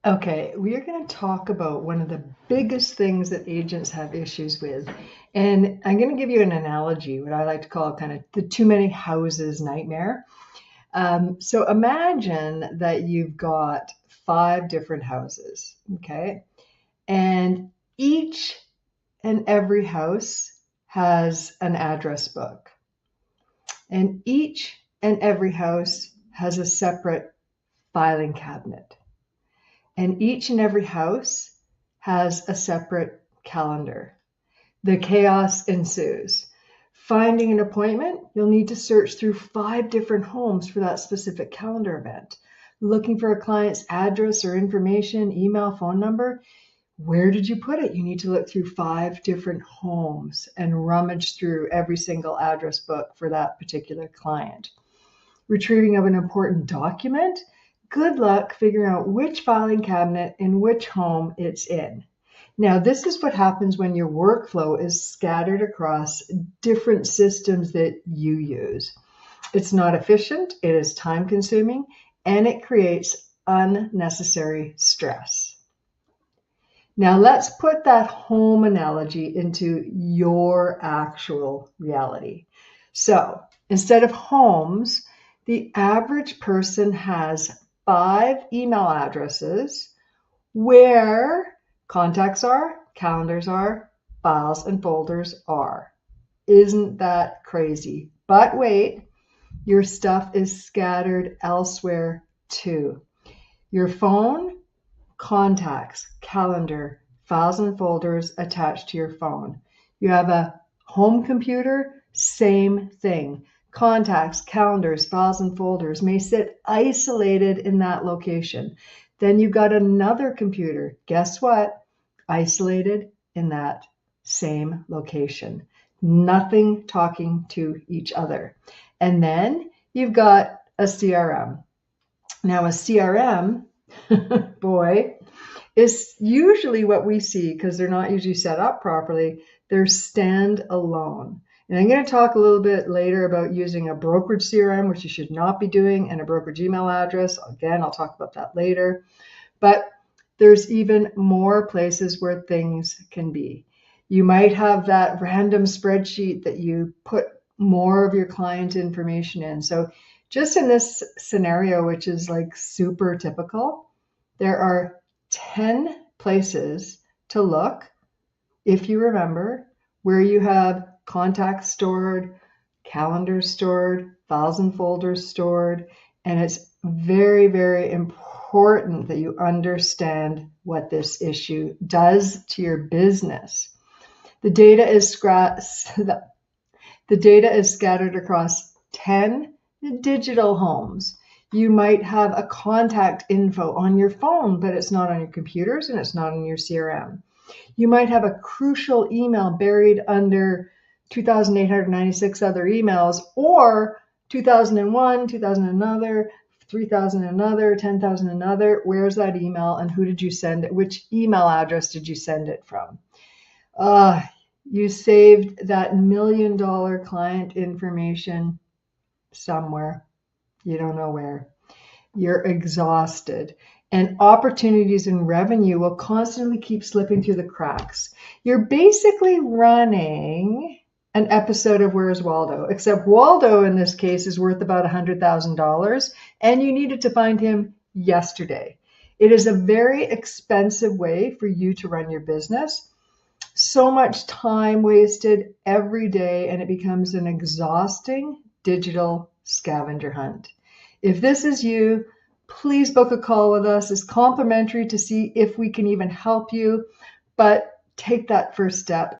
Okay, we are going to talk about one of the biggest things that agents have issues with. And I'm going to give you an analogy, what I like to call kind of the too many houses nightmare. So imagine that you've got 5 different houses, okay? And each and every house has an address book. And each and every house has a separate filing cabinet. And each and every house has a separate calendar. The chaos ensues. Finding an appointment, you'll need to search through 5 different homes for that specific calendar event. Looking for a client's address or information, email, phone number, where did you put it? You need to look through 5 different homes and rummage through every single address book for that particular client. Retrieving of an important document, good luck figuring out which filing cabinet in which home it's in. Now, this is what happens when your workflow is scattered across different systems that you use. It's not efficient, it is time consuming, and it creates unnecessary stress. Now, let's put that home analogy into your actual reality. So, instead of homes, the average person has 5 email addresses where contacts are, calendars are, files and folders are. Isn't that crazy? But wait, your stuff is scattered elsewhere too. Your phone, contacts, calendar, files and folders attached to your phone. You have a home computer, same thing. Contacts, calendars, files, and folders may sit isolated in that location. Then you've got another computer. Guess what? Isolated in that same location. Nothing talking to each other. And then you've got a CRM. Now, a CRM, boy, is usually what we see because they're not usually set up properly. They're standalone. And I'm going to talk a little bit later about using a brokerage CRM, which you should not be doing, and a brokerage email address. Again, I'll talk about that later. But there's even more places where things can be. You might have that random spreadsheet that you put more of your client information in. So just in this scenario, which is like super typical, there are 10 places to look, if you remember, where you have contacts stored, calendars stored, files and folders stored, and it's very, very important that you understand what this issue does to your business. The data is scattered across 10 digital homes. You might have a contact info on your phone, but it's not on your computers and it's not in your CRM. You might have a crucial email buried under 2,896 other emails, or 2001, 2000 another, 3,000 another, 10,000 another. Where's that email and who did you send it? Which email address did you send it from? You saved that $1 million client information somewhere. You don't know where. You're exhausted. And opportunities and revenue will constantly keep slipping through the cracks. You're basically running an episode of Where's Waldo, except Waldo in this case is worth about $100,000 and you needed to find him yesterday. It is a very expensive way for you to run your business. So much time wasted every day, and it becomes an exhausting digital scavenger hunt. If this is you, please book a call with us. It's complimentary to see if we can even help you, but take that first step